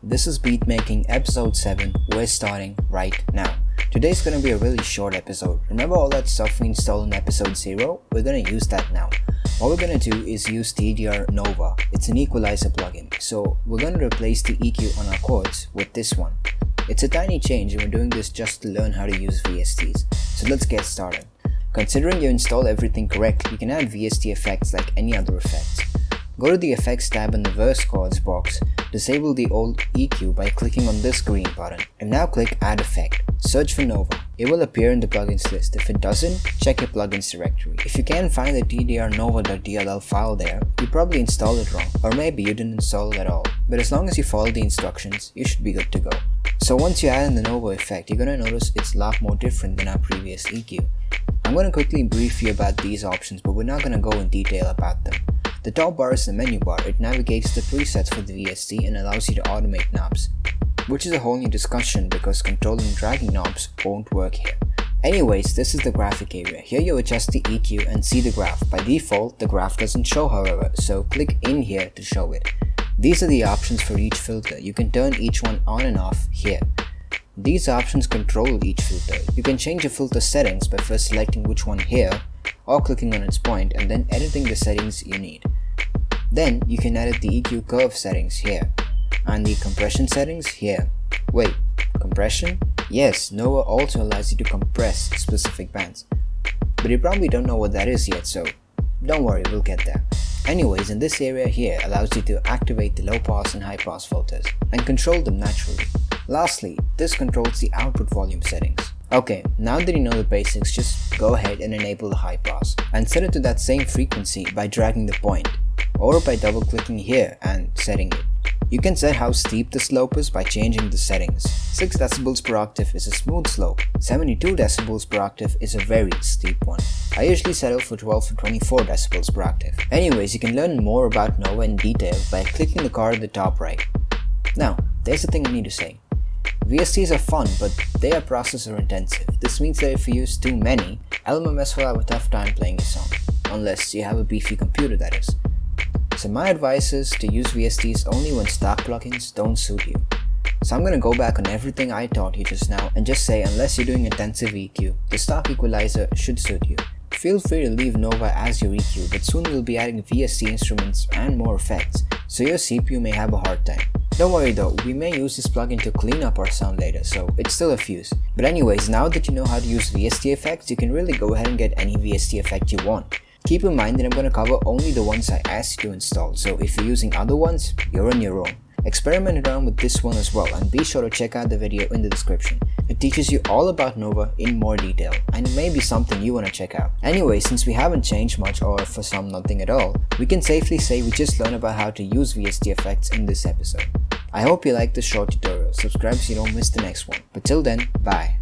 this is Beatmaking episode 7. We're starting right now. Today's gonna be a really short episode. Remember all that stuff we installed in episode 0? We're gonna use that now. What we're gonna do is use TDR Nova. It's an equalizer plugin. So we're gonna replace the EQ on our chords with this one. It's a tiny change and we're doing this just to learn how to use VSTs. So let's get started. Considering you install everything correctly, you can add VST effects like any other effects. Go to the Effects tab in the Verse Chords box, disable the old EQ by clicking on this green button, and now click Add Effect. Search for Nova. It will appear in the plugins list. If it doesn't, check your plugins directory. If you can't find the tdrnova.dll file there, you probably installed it wrong, or maybe you didn't install it at all. But as long as you follow the instructions, you should be good to go. So once you add in the Nova effect, you're gonna notice it's a lot more different than our previous EQ. I'm gonna quickly brief you about these options, but we're not gonna go in detail about them. The top bar is the menu bar. It navigates the presets for the VST and allows you to automate knobs, which is a whole new discussion because controlling and dragging knobs won't work here. Anyways, this is the graphic area. Here you adjust the EQ and see the graph. By default, the graph doesn't show however, so click in here to show it. These are the options for each filter. You can turn each one on and off here. These options control each filter. You can change your filter settings by first selecting which one here, or clicking on its point and then editing the settings you need. Then you can edit the EQ curve settings here, and the compression settings here. Wait, compression? Yes, Nova also allows you to compress specific bands. But you probably don't know what that is yet, so don't worry, we'll get there. Anyways, in this area here allows you to activate the low pass and high pass filters, and control them naturally. Lastly, this controls the output volume settings. Okay, now that you know the basics, just go ahead and enable the high pass, and set it to that same frequency by dragging the point, or by double clicking here and setting it. You can set how steep the slope is by changing the settings. 6 decibels per octave is a smooth slope, 72 decibels per octave is a very steep one. I usually settle for 12 to 24 decibels per octave. Anyways, you can learn more about Nova in detail by clicking the card at the top right. Now, there's the thing I need to say. VSTs are fun, but they are processor intensive. This means that if you use too many, LMMS will have a tough time playing your song, unless you have a beefy computer that is. So my advice is to use VSTs only when stock plugins don't suit you. So I'm gonna go back on everything I taught you just now and just say unless you're doing intensive EQ, the stock equalizer should suit you. Feel free to leave Nova as your EQ, but soon we'll be adding VST instruments and more effects, so your CPU may have a hard time. Don't worry though, we may use this plugin to clean up our sound later, so it's still a fuse. But anyways, now that you know how to use VST effects, you can really go ahead and get any VST effect you want. Keep in mind that I'm going to cover only the ones I asked you to install, so if you're using other ones, you're on your own. Experiment around with this one as well, and be sure to check out the video in the description. It teaches you all about Nova in more detail, and it may be something you want to check out. Anyway, since we haven't changed much, or for some nothing at all, we can safely say we just learned about how to use VST effects in this episode. I hope you liked this short tutorial. Subscribe so you don't miss the next one. But till then, bye.